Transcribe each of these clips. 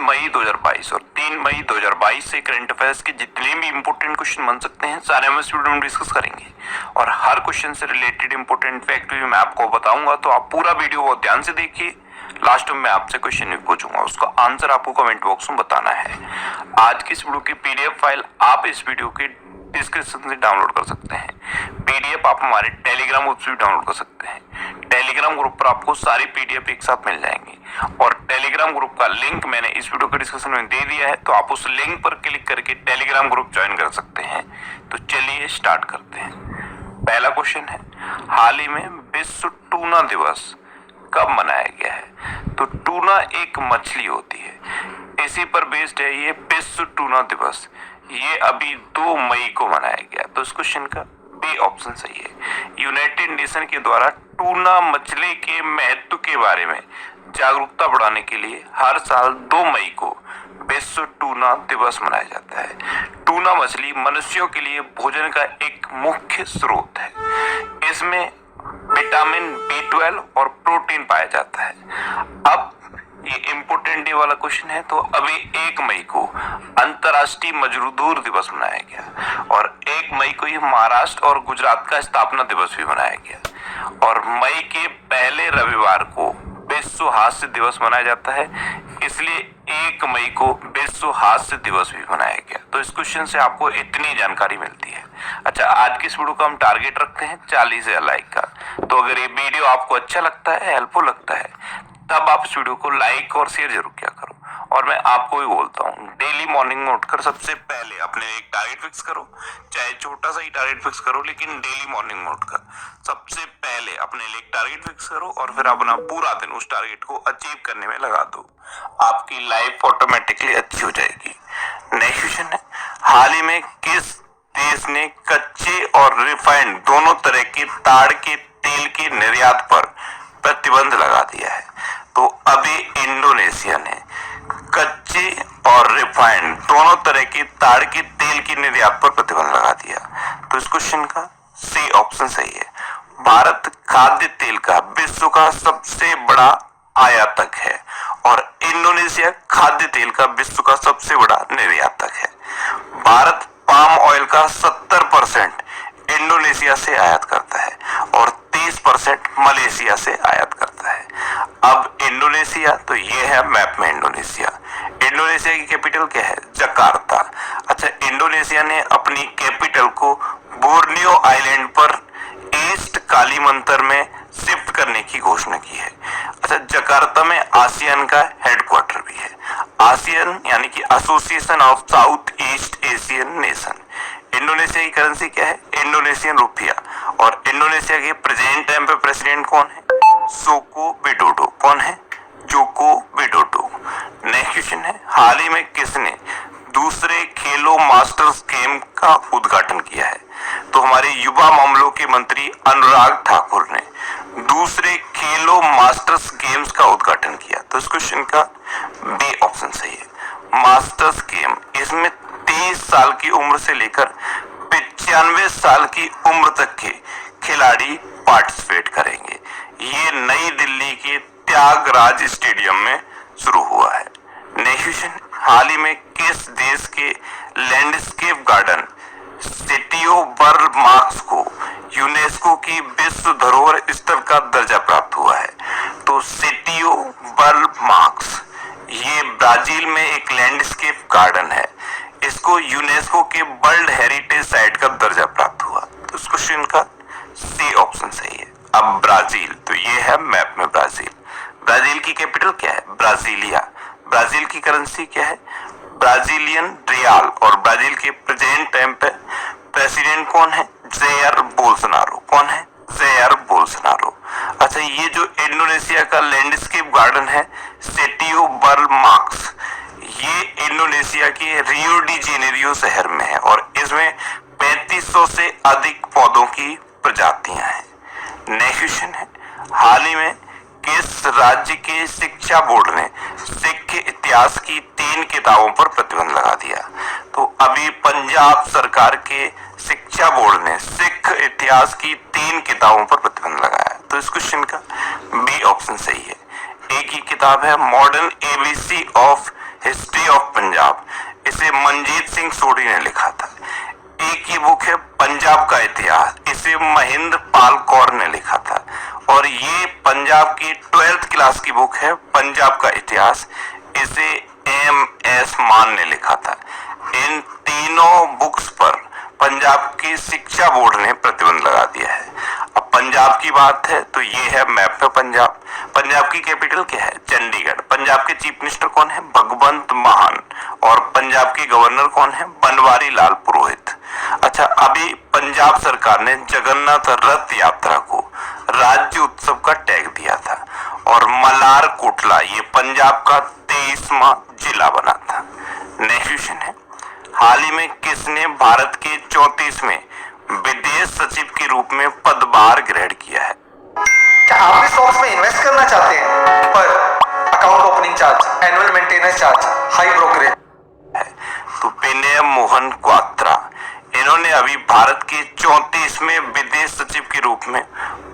मई 2022 और 3 मई 2022 से current affairs के जितने भी इंपॉर्टेंट क्वेश्चन बन सकते हैं सारे हम इस वीडियो में डिस्कस करेंगे और हर क्वेश्चन से रिलेटेड इंपॉर्टेंट फैक्ट भी मैं आपको बताऊंगा। तो आप पूरा वीडियो बहुत ध्यान से देखिए। लास्ट में मैं आपसे क्वेश्चन भी पूछूंगा, उसका आंसर आपको कमेंट बॉक्स में बताना है। आज की इस वीडियो की पीडीएफ फाइल आप इस वीडियो के डिस्क्रिप्शन से डाउनलोड कर सकते हैं। पीडीएफ आप हमारे टेलीग्राम ग्रुप से भी डाउनलोड कर सकते हैं। टेलीग्राम ग्रुप पर आपको सारी पीडीएफ एक साथ मिल जाएंगी और टेलीग्राम ग्रुप का लिंक मैंने इस वीडियो के डिस्क्रिप्शन में दे दिया है, तो आप उस लिंक पर क्लिक करके टेलीग्राम ग्रुप ज्वाइन कर सकते हैं। तो चलिए स्टार्ट करते हैं। पहला क्वेश्चन है, हाल ही में विश्व टूना दिवस कब मनाया गया है? तो टूना एक मछली होती है, इसी पर बेस्ड है ये विश्व टूना दिवस। ये अभी 2 मई को मनाया गया। तो इस क्वेश्चन का बी ऑप्शन सही है। यूनाइटेड नेशन के द्वारा टूना मछली के महत्व के बारे में जागरूकता बढ़ाने के लिए हर साल 2 मई को विश्व टूना दिवस मनाया जाता है। टूना मछली मनुष्यों के लिए भोजन का एक मुख्य स्रोत है। इसमें विटामिन B12 और प्रोटीन पाया जाता है। अब ये इम्पोर्टेंट डे वाला क्वेश्चन है। तो अभी 1 मई को अंतर्राष्ट्रीय मजदूर दिवस मनाया गया और 1 मई को ही महाराष्ट्र और गुजरात का स्थापना दिवस भी मनाया गया और मई के पहले रविवार को विश्व हास्य दिवस मनाया जाता है, इसलिए 1 मई को विश्व हास्य दिवस भी मनाया गया। तो इस क्वेश्चन से आपको इतनी जानकारी मिलती है। अच्छा, आज की इस वीडियो का हम टारगेट रखते हैं 40,000 लाइक का। तो अगर ये वीडियो आपको अच्छा लगता है, हेल्पफुल लगता है, तब आप इस वीडियो को लाइक और शेयर जरूर किया करो। और मैं आपको भी बोलता हूँ, डेली मॉर्निंग में उठकर सबसे पहले अपने एक टारगेट फिक्स करो, चाहे छोटा सा ही टारगेट फिक्स करो, लेकिन डेली मॉर्निंग में उठकर सबसे पहले अपने लिए एक टारगेट फिक्स करो और फिर अपना पूरा दिन उस टारगेट को अचीव करने में लगा दो। आपकी लाइफ ऑटोमेटिकली अच्छी हो जाएगी। नेक्स्ट क्वेश्चन है, हाल ही में किस देश ने कच्चे और रिफाइंड दोनों तरह के ताड़ के तेल के निर्यात पर प्रतिबंध लगा दिया है? तो अभी इंडोनेशिया ने कच्चे और रिफाइंड दोनों तरह के ताड़ के तेल के निर्यात पर प्रतिबंध लगा दिया। तो इस क्वेश्चन का सी ऑप्शन सही है। भारत खाद्य तेल का विश्व का सबसे बड़ा आयातक है और इंडोनेशिया खाद्य तेल का विश्व का सबसे बड़ा निर्यातक है। भारत पाम ऑयल का 70% इंडोनेशिया से आयात करता है और 30% मलेशिया से आयात करता है। अब इंडोनेशिया, तो ये है मैप में इंडोनेशिया। इंडोनेशिया की कैपिटल क्या है? जकार्ता। अच्छा, इंडोनेशिया ने अपनी कैपिटल को बोर्नियो आइलैंड पर ईस्ट कालीमंतर में शिफ्ट करने की घोषणा की है। अच्छा, जकार्ता में आसियान का हेडक्वार्टर भी है। आसियान यानी कि association of south east Asian nation. Indonesia की करेंसी क्या है? Indonesian rupiah. और इंडोनेशिया के प्रेजेंट टाइम पे प्रेसिडेंट कौन है? Joko Widodo. कौन है? Joko Widodo. नेक्स्ट क्वेश्चन है, हाल ही में किसने दूसरे खेलो मास्टर्स गेम का उद्घाटन किया है? तो हमारे युवा मामलों के मंत्री अनुराग ठाकुर ने दूसरे खेलो मास्टर्स गेम्स का उद्घाटन किया। तो इस क्वेश्चन का बी ऑप्शन सही है। मास्टर्स गेम, इसमें 30 साल की उम्र से लेकर 95 साल की उम्र तक के खिलाड़ी पार्टिसिपेट करेंगे। ये नई दिल्ली के त्यागराज स्टेडियम में शुरू हुआ है। नेक्स्ट क्वेश्चन, हाल ही में किस देश के लैंडस्केप गार्डन सिटियो बर्ल मार्क्स को यूनेस्को की विश्व धरोहर स्थल का दर्जा प्राप्त हुआ है? तो सिटियो बर्ल मार्क्स ये ब्राजील में एक लैंडस्केप गार्डन है। इसको यूनेस्को के वर्ल्ड हेरिटेज साइट का दर्जा प्राप्त हुआ। तो इस क्वेश्चन का सी ऑप्शन सही है। अब ब्राजील, तो ये है मैप में ब्राजील। ब्राजील की कैपिटल क्या है? ब्राजीलिया। ब्राजील की करेंसी क्या है? ब्राजीलियन रियाल। और ब्राजील के प्रेजेंट टाइम पे प्रेसिडेंट कौन है? Jair Bolsonaro. कौन है? Jair Bolsonaro. अच्छा, ये जो इंडोनेशिया का लैंडस्केप गार्डन है सिटियो बर्ल मार्क्स, ये इंडोनेशिया के रियो डी जेनेरियो शहर में है और इसमें 3500 से अधिक पौधों की प्रजातियां हैं। नेक्स्ट क्वेश्चन है, हाल ही में किस राज्य के शिक्षा बोर्ड ने सिख इतिहास की 3 किताबों पर प्रतिबंध लगा दिया? तो अभी पंजाब सरकार के शिक्षा बोर्ड ने सिख इतिहास की 3 किताबों पर प्रतिबंध लगाया। तो इस क्वेश्चन का बी ऑप्शन सही है। एक ही किताब है modern ABC of history of Punjab, इसे मनजीत सिंह सोढ़ी ने लिखा था। एक ये बुक है पंजाब का इतिहास, इसे महेंद्र पाल कौर ने लिखा था। और ये पंजाब की 12th क्लास की बुक है पंजाब का इतिहास, इसे MS मान ने लिखा था। इन तीनों बुक्स पर पंजाब की शिक्षा बोर्ड ने प्रतिबंध लगा दिया है। अब पंजाब की बात है तो ये है मैप में पंजाब। पंजाब की कैपिटल क्या है? चंडीगढ़। पंजाब के चीफ मिनिस्टर कौन है? भगवंत मान। और पंजाब के गवर्नर कौन है? बनवारी लाल पुरोहित। अच्छा, अभी पंजाब सरकार ने जगन्नाथ रथ यात्रा को राज्य उत्सव का टैग दिया था और मलार कोटला ये पंजाब का 23वां जिला बना था। नेक्स्ट क्वेश्चन है, हाल ही में किसने भारत के 34वें विदेश सचिव के रूप में पदभार ग्रहण किया है? क्या आप भी स्टॉक्स में इन्वेस्ट करना चाहते हैं पर account opening charge, annual maintenance charge, high brokerage है? तो विनय मोहन क्वात्रा, इन्होंने अभी भारत के 34वें विदेश सचिव के रूप में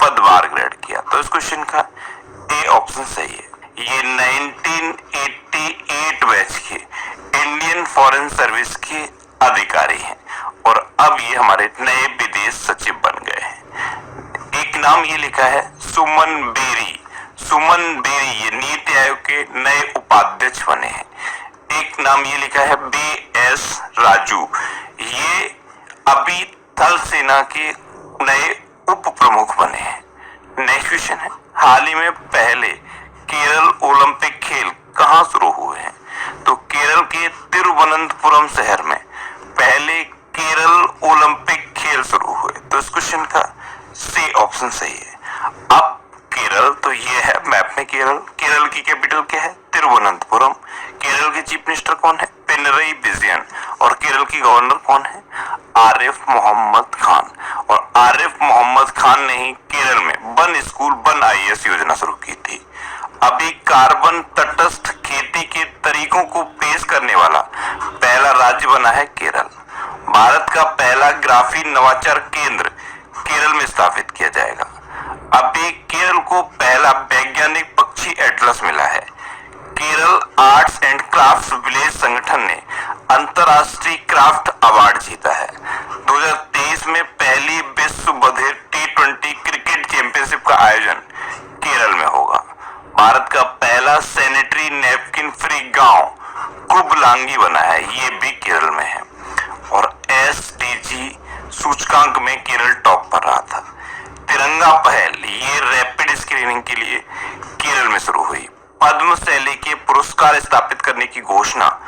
पदभार ग्रहण किया। तो इस क्वेश्चन का ए ऑप्शन सही है। ये 1988 बैच के इंडियन फॉरेन सर्विस के अधिकारी हैं और अब ये हमारे नए विदेश सचिव बन गए हैं। एक नाम ये लिखा है सुमन बेरी। सुमन बेरी ये नीति आयोग के नए उपाध्यक्ष बने हैं। एक नाम ये लिखा है BS राजू, ये अभी थल सेना के नए उप प्रमुख बने हैं। नेक्स्ट क्वेश्चन है, हाल ही में पहले केरल ओलंपिक खेल कहां शुरू हुए हैं? तो केरल के तिरुवनंतपुरम शहर में पहले केरल ओलंपिक खेल शुरू हुए। तो इस क्वेश्चन का सी ऑप्शन सही है। अब केरल तो ये है मैप में केरल। केरल की कैपिटल क्या है? तिरुवनंतपुरम। केरल के चीफ मिनिस्टर कौन है? पिनरई विजयन। और केरल की गवर्नर कौन है? आरिफ मोहम्मद खान। और आरिफ मोहम्मद खान ने ही केरल में वन स्कूल वन IAS योजना शुरू की थी। अभी कार्बन तटस्थ खेती के तरीकों को पेश करने वाला पहला राज्य बना है केरल। भारत का पहला ग्राफीन नवाचार केंद्र केरल में स्थापित किया जाएगा। अभी केरल को पहला वैज्ञानिक पक्षी एटलस मिला है। Kerala arts and crafts village संगठन ने अंतरराष्ट्रीय क्राफ्ट अवार्ड जीता है। 2023 में पहली विश्व बधिर T20 क्रिकेट चैंपियनशिप का आयोजन केरल में होगा। भारत का पहला सैनिटरी नैपकिन फ्री गांव कुबलांगी बना है, ये भी केरल में है। और SDG सूचकांक में केरल टॉप पर रहा था। तिरंगा पहल ये रैपिड स्क्रीनिंग के लिए केरल में शुरू हुई। पद्म शैली के पुरस्कार स्थापित करने की घोषणा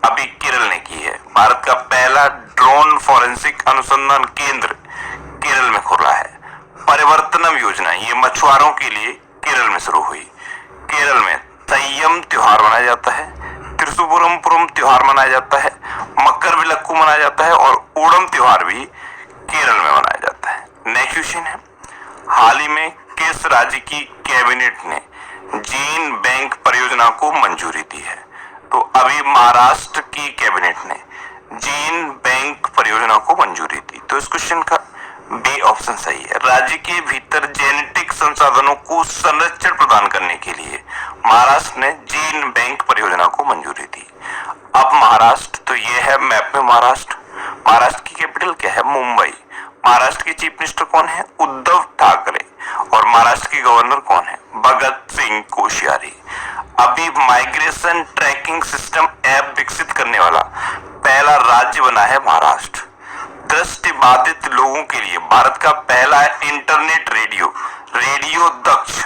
अभी केरल ने की है। भारत का पहला ड्रोन फॉरेंसिक अनुसंधान केंद्र केरल में खुला है। परिवर्तनम योजना ये मछुआरों के लिए केरल में शुरू हुई। केरल में तय्यम त्योहार मनाया जाता है, त्रिशुपुरम त्योहार मनाया जाता है, मकर विलक्कू मनाया जाता है और ओणम त्योहार भी केरल में मनाया जाता है। नेक्स्ट क्वेश्चन है, हाल ही में किस राज्य की कैबिनेट ने जीन बैंक परियोजना को मंजूरी दी है? तो अभी महाराष्ट्र की कैबिनेट ने जीन बैंक परियोजना को मंजूरी दी। तो इस क्वेश्चन का बी ऑप्शन सही है। राज्य के भीतर जेनेटिक संसाधनों को संरक्षण प्रदान करने के लिए महाराष्ट्र ने जीन बैंक परियोजना को मंजूरी दी। अब महाराष्ट्र तो ये है मैप में महाराष्ट्र। महाराष्ट्र की कैपिटल क्या है? मुंबई। महाराष्ट्र के चीफ मिनिस्टर कौन है? उद्धव ठाकरे। और महाराष्ट्र के गवर्नर कौन है? भगत सिंह कोश्यारी। अभी माइग्रेशन ट्रैकिंग सिस्टम ऐप विकसित करने वाला पहला राज्य बना है महाराष्ट्र। दृष्टि बाधित लोगों के लिए भारत का पहला इंटरनेट रेडियो दक्ष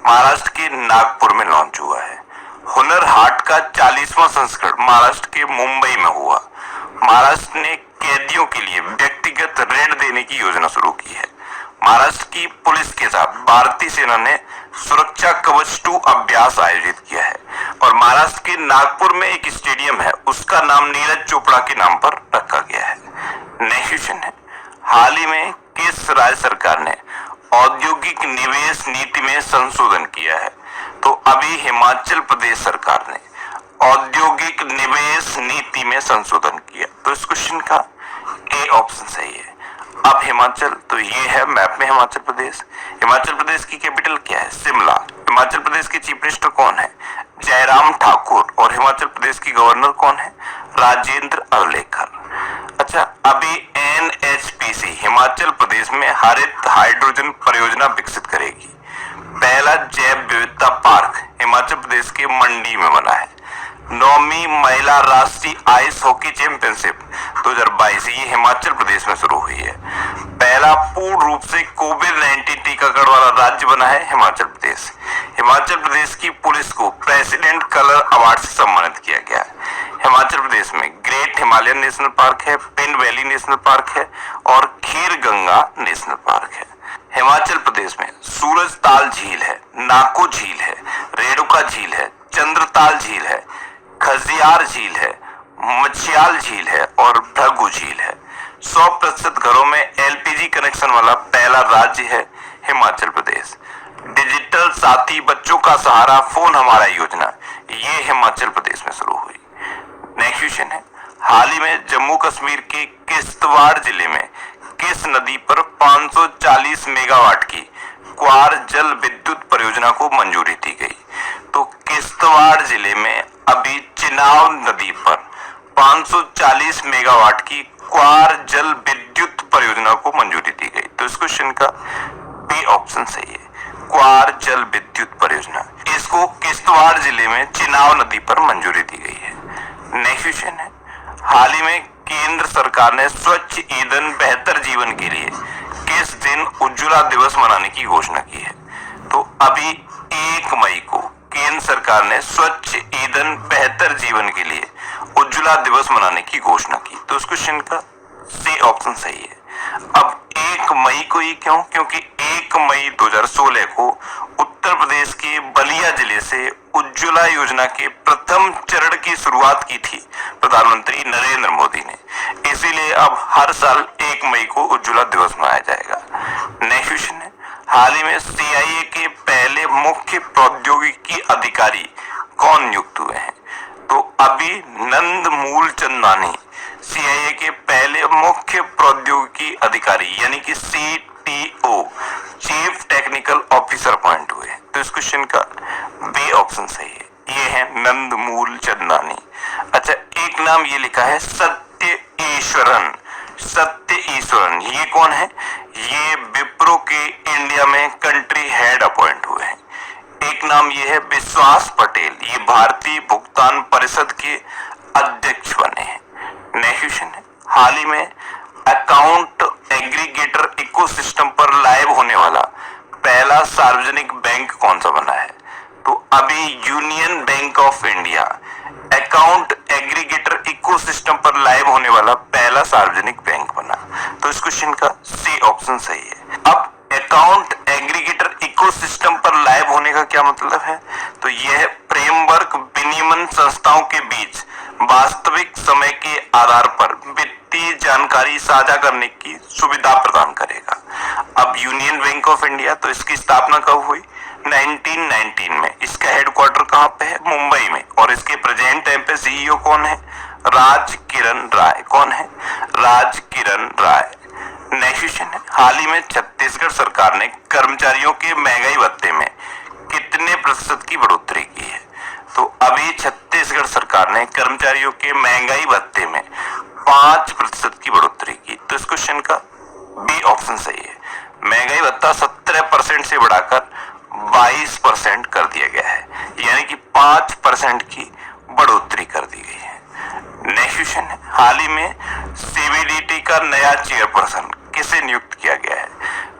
महाराष्ट्र के नागपुर में लॉन्च हुआ है। हुनर हाट का 40वां संस्करण महाराष्ट्र के मुंबई में हुआ। महाराष्ट्र ने कैदियों के लिए व्यक्तिगत ऋण देने की योजना शुरू की है। महाराष्ट्र की पुलिस के साथ भारतीय सेना ने सुरक्षा कवच 2 अभ्यास आयोजित किया है। और महाराष्ट्र के नागपुर में एक स्टेडियम है, उसका नाम नीरज चोपड़ा के नाम पर रखा गया है। नेक्स्ट क्वेश्चन है, हाल ही में किस राज्य सरकार ने औद्योगिक निवेश नीति में संशोधन किया है? तो अभी हिमाचल प्रदेश सरकार ने औद्योगिक निवेश नीति में संशोधन किया। तो इस क्वेश्चन का ए ऑप्शन सही है। अब हिमाचल तो ये है मैप में हिमाचल प्रदेश की कैपिटल क्या है? शिमला। हिमाचल प्रदेश के चीफ मिनिस्टर कौन है? जयराम ठाकुर और हिमाचल प्रदेश की गवर्नर कौन है? राजेंद्र अवलेकर। अच्छा, अभी एनएचपीसी हिमाचल प्रदेश में हरित हाइड्रोजन परियोजना विकसित करेगी। पहला जैव विविधता पार्क हिमाचल प्रदेश के मंडी में बना है। 9वीं महिला राष्ट्रीय आइस हॉकी चैंपियनशिप 2022 ये हिमाचल प्रदेश में शुरू हुई है। पहला पूर्ण रूप से कोविड-19 टीकाकरण वाला राज्य बना है हिमाचल प्रदेश। हिमाचल प्रदेश की पुलिस को प्रेसिडेंट कलर अवार्ड से सम्मानित किया गया है। हिमाचल प्रदेश में ग्रेट हिमालयन नेशनल पार्क है, पिंड वैली नेशनल पार्क है और खीर गंगा नेशनल पार्क है। हिमाचल प्रदेश में सूरजताल झील है, नाको झील है, रेणुका झील है, चंद्रताल झील है, खजियार झील है, मछियाल झील है और भृगु झील है। 100% घरों में एलपीजी कनेक्शन वाला पहला राज्य है हिमाचल प्रदेश। डिजिटल साथी बच्चों का सहारा फोन हमारा योजना ये हिमाचल प्रदेश में शुरू हुई। नेक्स्ट क्वेश्चन है, हाल ही में जम्मू कश्मीर के किश्तवाड़ जिले में किस नदी पर 540 मेगावाट की क्वार जल विद्युत परियोजना को मंजूरी दी गई? तो किश्तवाड़ जिले में अभी चिनाब नदी पर 540 मेगावाट की क्वार जल विद्युत परियोजना को मंजूरी दी गई। तो इस क्वेश्चन का बी ऑप्शन सही है, क्वार जल विद्युत परियोजना। इसको किश्तवाड़ जिले में चिनाब नदी पर मंजूरी दी गई है। नेक्स्ट क्वेश्चन है, हाल ही में केंद्र सरकार ने स्वच्छ ईंधन बेहतर जीवन के लिए किस दिन उज्ज्वला दिवस मनाने की घोषणा की है? तो अभी 1 मई को केंद्र सरकार ने स्वच्छ ईंधन बेहतर जीवन के लिए उज्ज्वला दिवस मनाने की घोषणा की। तो इस क्वेश्चन का सी ऑप्शन सही है। अब 1 मई को ही क्यों? क्योंकि 1 मई 2016 को उत्तर प्रदेश के बलिया जिले से उज्ज्वला योजना के प्रथम चरण की शुरुआत की थी प्रधानमंत्री नरेंद्र मोदी ने। इसीलिए अब हर साल 1 मई को उज्ज्वला दिवस मनाया जाएगा। नेक्स्ट क्वेश्चन है, हाल ही में सीआईए के पहले मुख्य प्रौद्योगिकी अधिकारी कौन नियुक्त हुए हैं? तो अभी नंद मूलचंदानी सीआईए के पहले मुख्य प्रौद्योगिकी अधिकारी यानी कि CTO chief technical officer appoint हुए। तो इस क्वेश्चन का बी ऑप्शन सही है, ये है नंद मूलचंदानी। अच्छा, एक नाम ये लिखा है सत्य ईश्वरन। सत्य ईश्वरन ये कौन है? ये विप्रो के इंडिया में कंट्री हेड अपॉइंट हुए हैं। एक नाम ये है विश्वास पटेल, ये भारतीय भुगतान परिषद के अध्यक्ष बने हैं। नेक्स्ट क्वेश्चन है, हाल ही में अकाउंट एग्रीगेटर इकोसिस्टम पर लाइव होने वाला पहला सार्वजनिक बैंक कौन सा बना है? तो अभी union bank of India account aggregator ecosystem पर लाइव होने वाला पहला सार्वजनिक बैंक बना। तो इस क्वेश्चन का सी ऑप्शन सही है। अब अकाउंट एग्रीगेटर इकोसिस्टम पर लाइव होने का क्या मतलब है? तो यह फ्रेमवर्क विनियमन संस्थाओं के बीच वास्तविक समय के आधार पर वित्तीय जानकारी साझा करने की सुविधा प्रदान करेगा। अब यूनियन बैंक ऑफ इंडिया, तो इसकी स्थापना कब हुई? 1919 में। इसका हेडक्वार्टर कहाँ पे है? मुंबई में। और इसके प्रेजेंट टाइम पे सीईओ कौन है? राज किरण राय। कौन है? राज किरण राय। नेक्स्ट क्वेश्चन है, हाल ही में छत्तीसगढ़ सरकार ने कर्मचारियों के महंगाई भत्ते में कितने प्रतिशत की बढ़ोतरी की है? तो अभी छत्तीसगढ़ सरकार ने कर्मचारियों के महंगाई भत्ते में 5% की बढ़ोतरी की। तो इस क्वेश्चन का बी ऑप्शन सही है। महंगाई भत्ता 17% से बढ़ाकर 22% कर दिया गया है, यानी कि 5% की बढ़ोतरी कर दी गई है। नेक्स्ट क्वेश्चन है, हाल ही में सीबीडीटी का नया चेयरपर्सन किसे नियुक्त किया गया है?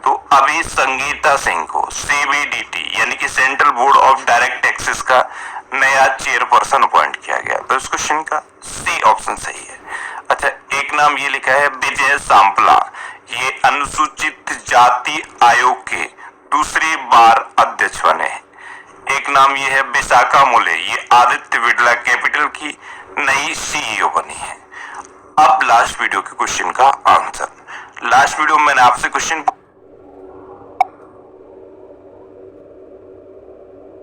तो अभी संगीता सिंह को सीबीडीटी यानी कि central board of direct taxes का नया चेयरपर्सन अपॉइंट किया गया। तो इस क्वेश्चन का सी ऑप्शन सही है। अच्छा, एक नाम ये लिखा है विजय सांपला, ये अनुसूचित जाति आयोग के दूसरी बार अध्यक्ष बने हैं। एक नाम ये है विशाखा मुले, ये आदित्य बिरला कैपिटल की नई सीईओ बनी है। अब लास्ट वीडियो के क्वेश्चन का आंसर। लास्ट वीडियो में मैंने आपसे क्वेश्चन